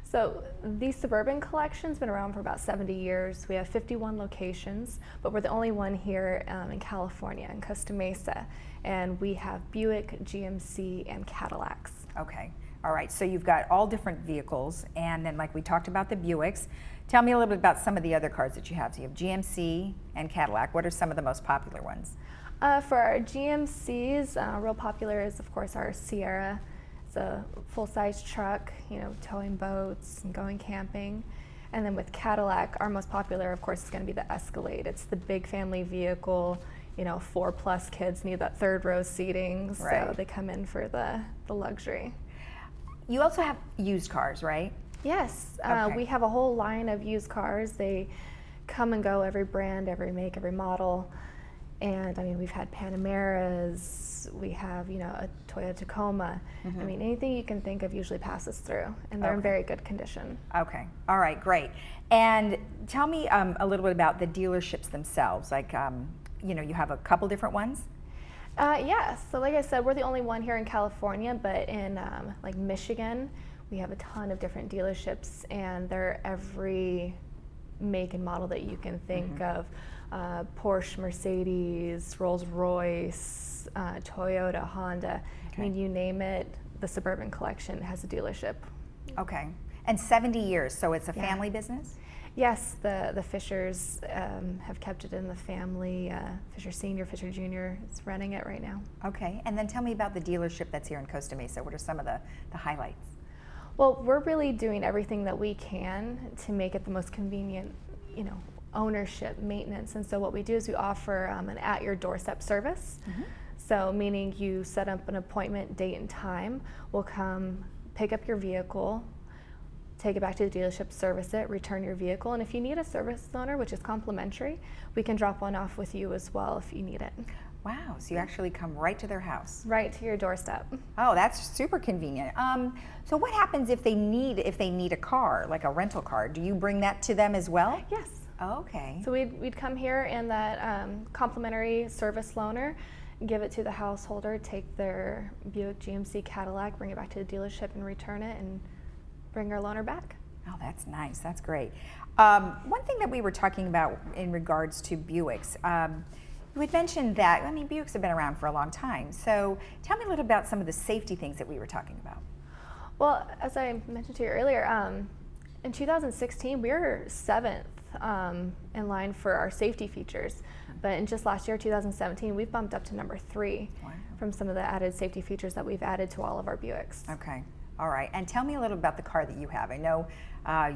So the Suburban Collection's been around for about 70 years. We have 51 locations, but we're the only one here in California, in Costa Mesa. And we have Buick, GMC, and Cadillacs. Okay. All right. So you've got all different vehicles, and then like we talked about the Buicks. Tell me a little bit about some of the other cars that you have. So you have GMC and Cadillac. What are some of the most popular ones? For our GMCs, real popular is, of course, our Sierra. It's a full-size truck, towing boats and going camping. And then with Cadillac, our most popular, of course, is going to be the Escalade. It's the big family vehicle. 4+ kids need that third row seating, so they come in for the luxury. You also have used cars, right? Yes, Okay. we have a whole line of used cars. They come and go, every brand, every make, every model. And I mean, we've had Panameras, we have, you know, a Toyota Tacoma. I mean, anything you can think of usually passes through, and they're in very good condition. Okay, all right, great. And tell me a little bit about the dealerships themselves. Like, you know, you have a couple different ones? Yes, so like I said, we're the only one here in California, but in like Michigan, we have a ton of different dealerships, and they're every make and model that you can think of. Porsche, Mercedes, Rolls-Royce, Toyota, Honda. I mean, you name it, the Suburban Collection has a dealership. Okay, and 70 years, so it's a family business? Yes, the Fishers have kept it in the family. Fisher Senior, Fisher Junior is running it right now. Okay, and then tell me about the dealership that's here in Costa Mesa. What are some of the highlights? Well, we're really doing everything that we can to make it the most convenient, you know, ownership, maintenance. And so what we do is we offer an at-your-doorstep service. So meaning you set up an appointment, date and time. We'll come pick up your vehicle, take it back to the dealership, service it, return your vehicle. And if you need a service owner, which is complimentary, we can drop one off with you as well if you need it. Wow, so you actually come right to their house? Right to your doorstep. Oh, that's super convenient. So what happens if they need a car, like a rental car? Do you bring that to them as well? Yes. Okay. So we'd come here in that complimentary service loaner, give it to the householder, take their Buick, GMC, Cadillac, bring it back to the dealership and return it and bring our loaner back. Oh, that's nice. That's great. One thing that we were talking about in regards to Buicks, you had mentioned that, I mean, Buicks have been around for a long time. So tell me a little about some of the safety things that we were talking about. Well, as I mentioned to you earlier, in 2016, we were 7th in line for our safety features. But in just last year, 2017, we've bumped up to number 3 from some of the added safety features that we've added to all of our Buicks. Okay. All right. And tell me a little about the car that you have. I know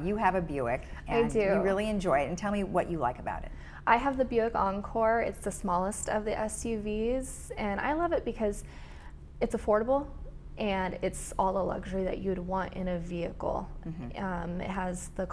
you have a Buick, and I do. You really enjoy it. And tell me what you like about it. I have the Buick Encore. It's the smallest of the SUVs, and I love it because it's affordable and it's all the luxury that you'd want in a vehicle. It has the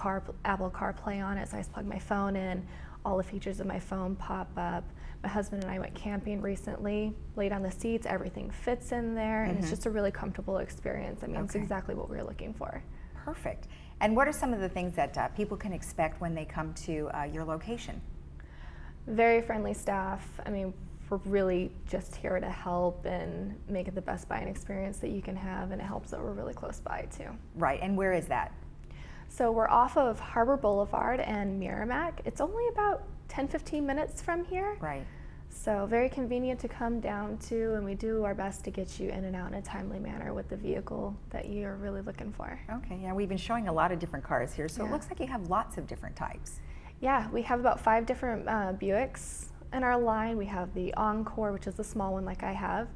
Apple CarPlay on it, so I just plug my phone in. All the features of my phone pop up. My husband and I went camping recently, laid on the seats, everything fits in there, and it's just a really comfortable experience. I mean, it's exactly what we were looking for. Perfect. And what are some of the things that people can expect when they come to your location? Very friendly staff. I mean, we're really just here to help and make it the best buying experience that you can have, and it helps that we're really close by too. Right, and where is that? So we're off of Harbor Boulevard and Merrimack. It's only about 10-15 minutes from here. Right. So very convenient to come down to, and we do our best to get you in and out in a timely manner with the vehicle that you're really looking for. Okay, yeah, we've been showing a lot of different cars here, so it looks like you have lots of different types. Yeah, we have about 5 different Buicks in our line. We have the Encore, which is the small one like I have,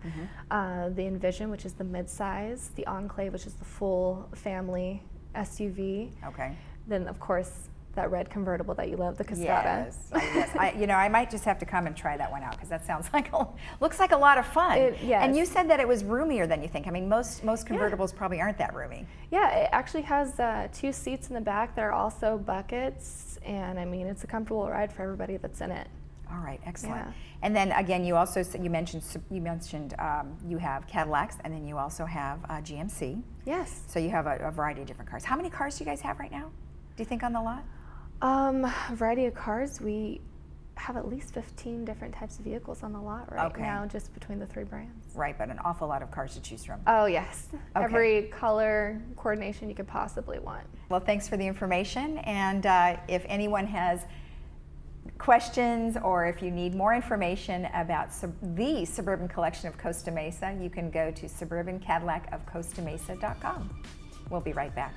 the Envision, which is the midsize, the Enclave, which is the full family SUV. Okay. Then, of course, that red convertible that you love, the Cascada. Yes, yes. You know, I might just have to come and try that one out because that sounds like looks like a lot of fun. Yes. And you said that it was roomier than you think. I mean, most convertibles probably aren't that roomy. Yeah, it actually has 2 seats in the back that are also buckets, and I mean, it's a comfortable ride for everybody that's in it. All right, excellent. Yeah. And then again, you also you mentioned you have Cadillacs, and then you also have GMC. Yes. So you have a variety of different cars. How many cars do you guys have right now? Do you think on the lot? A variety of cars. We have at least 15 different types of vehicles on the lot right now, just between the 3 brands. Right, but an awful lot of cars to choose from. Oh yes, Okay. every color coordination you could possibly want. Well, thanks for the information, and if anyone has questions or if you need more information about the Suburban Collection of Costa Mesa, you can go to suburbancadillacofcostamesa.com. We'll be right back.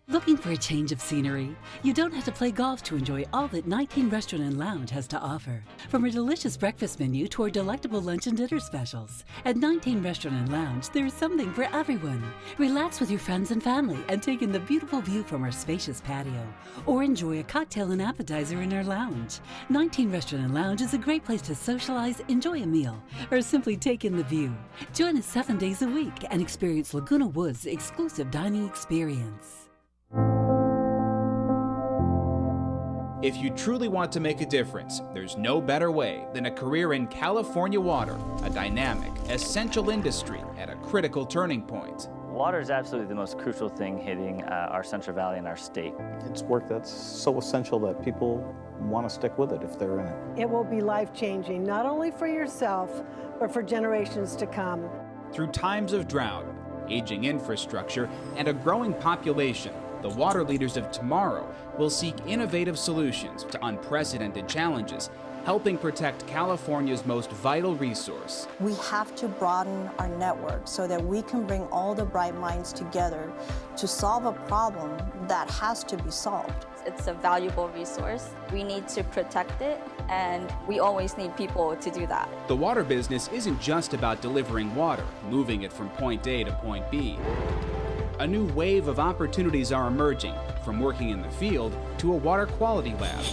Look Looking for a change of scenery? You don't have to play golf to enjoy all that 19 Restaurant and Lounge has to offer. From a delicious breakfast menu to our delectable lunch and dinner specials. At 19 Restaurant and Lounge, there is something for everyone. Relax with your friends and family and take in the beautiful view from our spacious patio. Or enjoy a cocktail and appetizer in our lounge. 19 Restaurant and Lounge is a great place to socialize, enjoy a meal, or simply take in the view. Join us 7 days a week and experience Laguna Woods' exclusive dining experience. If you truly want to make a difference, there's no better way than a career in California water, a dynamic, essential industry at a critical turning point. Water is absolutely the most crucial thing hitting our Central Valley and our state. It's work that's so essential that people want to stick with it if they're in it. It will be life-changing, not only for yourself, but for generations to come. Through times of drought, aging infrastructure, and a growing population, the water leaders of tomorrow will seek innovative solutions to unprecedented challenges, helping protect California's most vital resource. We have to broaden our network so that we can bring all the bright minds together to solve a problem that has to be solved. It's a valuable resource. We need to protect it, and we always need people to do that. The water business isn't just about delivering water, moving it from point A to point B. A new wave of opportunities are emerging, from working in the field to a water quality lab,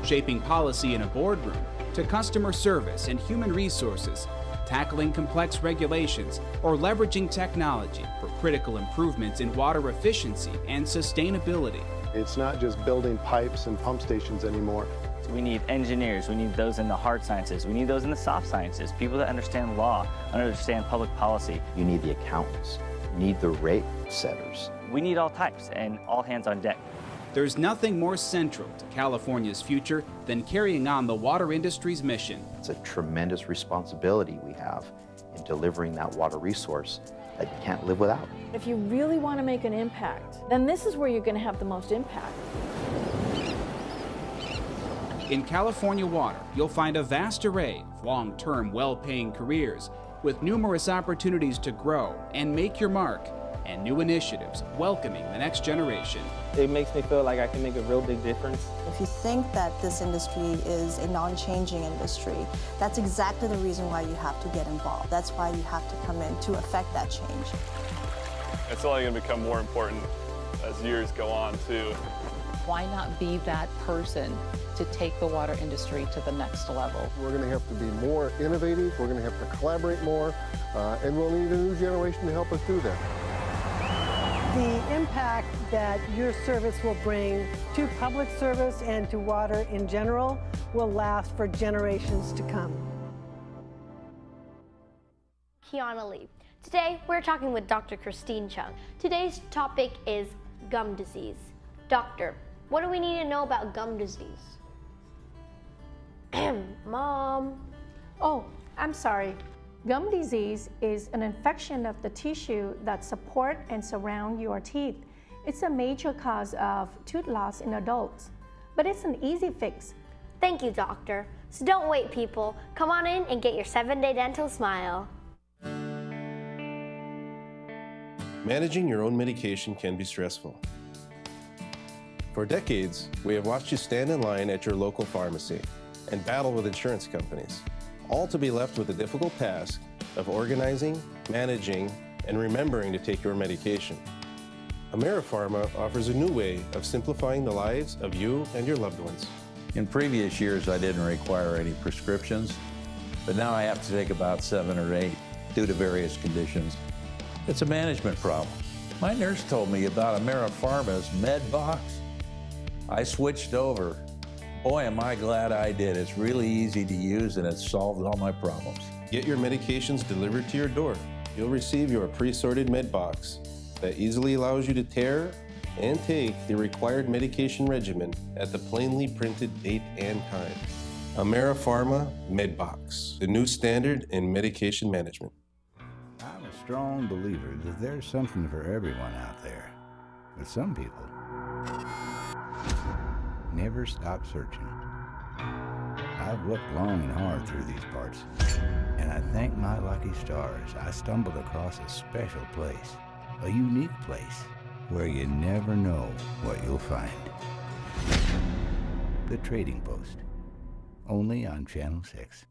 shaping policy in a boardroom to customer service and human resources, tackling complex regulations, or leveraging technology for critical improvements in water efficiency and sustainability. It's not just building pipes and pump stations anymore. We need engineers, we need those in the hard sciences, we need those in the soft sciences, people that understand law, understand public policy. You need the accountants, you need the rate setters. We need all types and all hands on deck. There's nothing more central to California's future than carrying on the water industry's mission. It's a tremendous responsibility we have in delivering that water resource that you can't live without. If you really want to make an impact, then this is where you're going to have the most impact. In California water, you'll find a vast array of long-term, well-paying careers with numerous opportunities to grow and make your mark, and new initiatives welcoming the next generation. It makes me feel like I can make a real big difference. If you think that this industry is a non-changing industry, that's exactly the reason why you have to get involved. That's why you have to come in to affect that change. It's only going to become more important as years go on, too. Why not be that person to take the water industry to the next level? We're going to have to be more innovative, we're going to have to collaborate more, and we'll need a new generation to help us do that. The impact that your service will bring to public service and to water in general will last for generations to come. Kiana Lee. Today we're talking with Dr. Christine Chung. Today's topic is gum disease. Doctor, what do we need to know about gum disease? Mom. Oh, I'm sorry. Gum disease is an infection of the tissue that support and surround your teeth. It's a major cause of tooth loss in adults, but it's an easy fix. Thank you, doctor. So don't wait, people. Come on in and get your 7-day dental smile. Managing your own medication can be stressful. For decades, we have watched you stand in line at your local pharmacy and battle with insurance companies, all to be left with the difficult task of organizing, managing, and remembering to take your medication. AmeriPharma offers a new way of simplifying the lives of you and your loved ones. In previous years, I didn't require any prescriptions, but now I have to take about 7 or 8 due to various conditions. It's a management problem. My nurse told me about AmeriPharma's Med Box. I switched over. Boy, am I glad I did. It's really easy to use and it's solved all my problems. Get your medications delivered to your door. You'll receive your pre-sorted med box that easily allows you to tear and take the required medication regimen at the plainly printed date and time. AmeriPharma MedBox, the new standard in medication management. I'm a strong believer that there's something for everyone out there. But some people never stop searching. I've looked long and hard through these parts, and I thank my lucky stars I stumbled across a special place, a unique place, where you never know what you'll find. The Trading Post, only on Channel 6.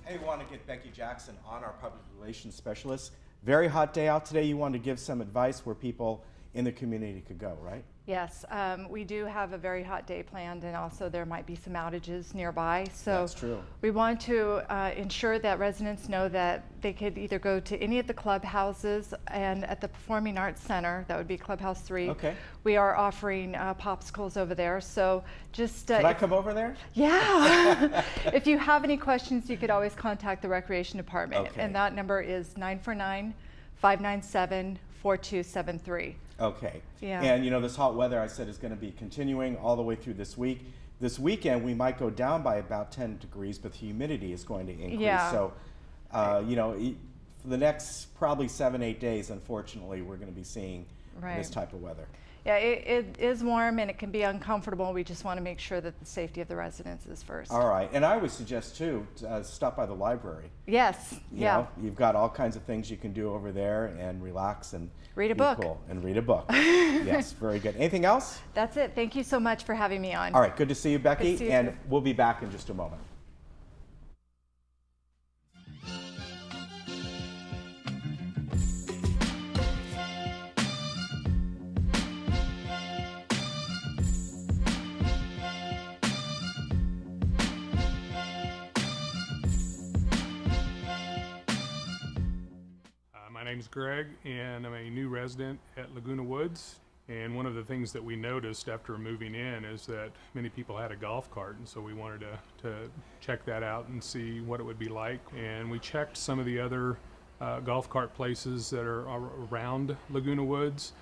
Hey, we want to get Becky Jackson on, our public relations specialist. Very hot day out today. You want to give some advice where people in the community could go, right? Yes, we do have a very hot day planned, and also there might be some outages nearby. So that's true. We want to ensure that residents know that they could either go to any of the clubhouses, and at the Performing Arts Center, that would be Clubhouse 3. Okay. We are offering popsicles over there. So just Can I come over there? Yeah. If you have any questions, you could always contact the Recreation Department, okay. and that number is 949-597-4273. Okay. Yeah. And you know, this hot weather, I said, is going to be continuing all the way through this week. This weekend, we might go down by about 10 degrees, but the humidity is going to increase. Yeah. So, you know, for the next probably 7-8 days, unfortunately, we're going to be seeing this type of weather. Yeah, it is warm and it can be uncomfortable. We just want to make sure that the safety of the residents is first. All right. And I would suggest, too, stop by the library. Yes. You know, you've got all kinds of things you can do over there and relax and read a book. Cool. And read a book. Yes, very good. Anything else? That's it. Thank you so much for having me on. All right. Good to see you, Becky. Good to see you and too. We'll be back in just a moment. My name's Greg, and I'm a new resident at Laguna Woods. And one of the things that we noticed after moving in is that many people had a golf cart, and so we wanted to check that out and see what it would be like. And we checked some of the other golf cart places that are around Laguna Woods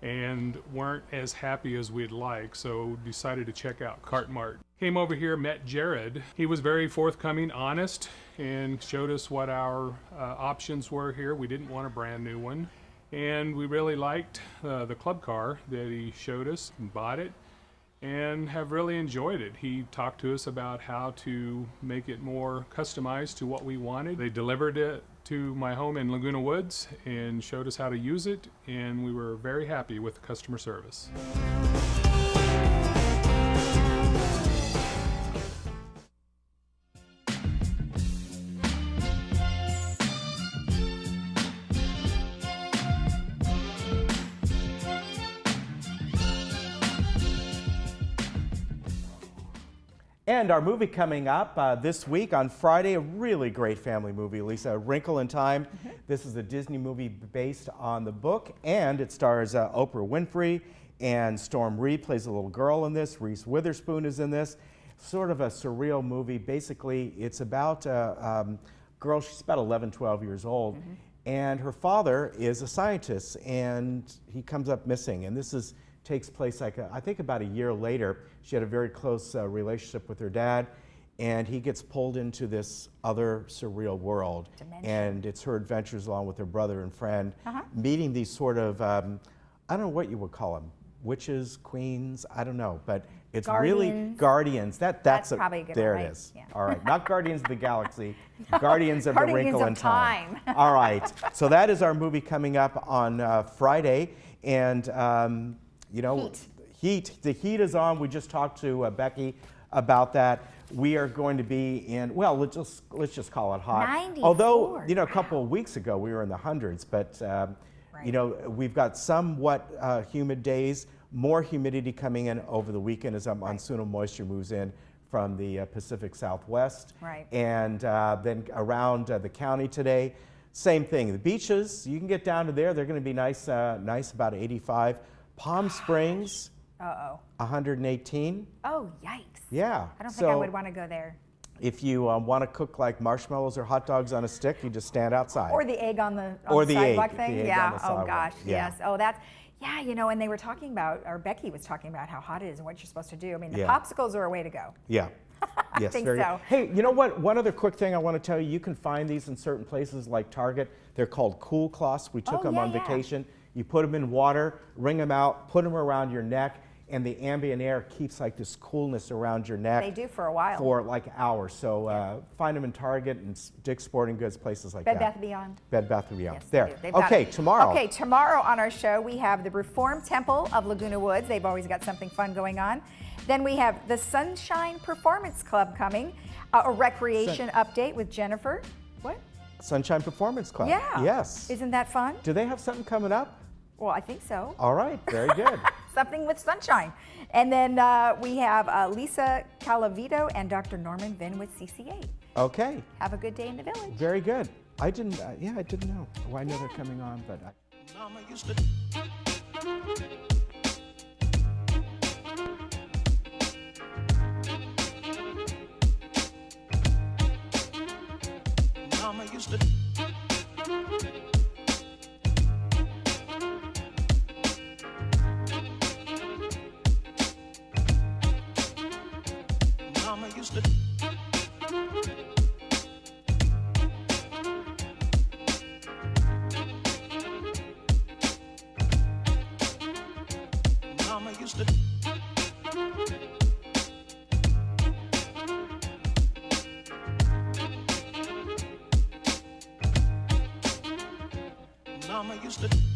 and weren't as happy as we'd like, so decided to check out Cart Mart. Came over here, met Jared. He was very forthcoming, honest, and showed us what our options were here. We didn't want a brand new one, and we really liked the club car that he showed us and bought it, and have really enjoyed it. He talked to us about how to make it more customized to what we wanted. They delivered it to my home in Laguna Woods and showed us how to use it, and we were very happy with the customer service. And our movie coming up this week on Friday, a really great family movie, Lisa, A Wrinkle in Time. This is a Disney movie based on the book, and it stars Oprah Winfrey, and Storm Reed plays a little girl in this. Reese Witherspoon is in this. Sort of a surreal movie. Basically, it's about a girl, she's about 11, 12 years old, and her father is a scientist, and he comes up missing. And this takes place like I think about a year later. She had a very close relationship with her dad, and he gets pulled into this other surreal world. And it's her adventures along with her brother and friend, meeting these sort of, I don't know what you would call them, witches, queens, I don't know, but it's really Guardians. That's probably a good there one, it right? is. Yeah. All right, not Guardians of the Galaxy, Guardians of the Wrinkle in Time. Time. All right, so that is our movie coming up on Friday, and you know, the heat is on. We just talked to Becky about that. We are going to be in, well, let's just call it hot. 94. Although, you know, a couple of weeks ago we were in the hundreds, but you know, we've got somewhat humid days, more humidity coming in over the weekend as monsoonal moisture moves in from the Pacific Southwest. Right. And then around the county today, same thing. The beaches, you can get down to there. They're going to be nice, about 85. Palm Springs, 118. Oh, yikes. Yeah. I don't think I would want to go there. If you want to cook like marshmallows or hot dogs on a stick, you just stand outside. Or the egg on the the sidewalk egg, thing. the egg yeah. on the sidewalk. Oh gosh. Yeah. Yes. Oh, that's. Yeah. You know, and they were talking about, or Becky was talking about how hot it is and what you're supposed to do. I mean, the popsicles are a way to go. Yeah. Yes, I think very so. Hey, you know what? One other quick thing I want to tell you. You can find these in certain places like Target. They're called cool cloths. We took them on vacation. You put them in water, wring them out, put them around your neck. and the ambient air keeps like this coolness around your neck. They do for a while. For like hours. So find them in Target and Dick's Sporting Goods, places like Bed that. Bath & Beyond. Bed Bath & Beyond. Yes, they there. do. They've got Okay, it. tomorrow. Okay, tomorrow on our show we have the Reformed Temple of Laguna Woods. They've always got something fun going on. Then we have the Sunshine Performance Club coming, a recreation update with Jennifer. What? Sunshine Performance Club. Yeah. Yes. Isn't that fun? Do they have something coming up? Well, I think so. All right, very good. Something with sunshine. And then we have Lisa Calavito and Dr. Norman Vinn with CCA. Okay. Have a good day in the village. Very good. I didn't, I didn't know. Well, I know they're coming on, but Mama used to Mama used to Mama used to Mama used to Mama used to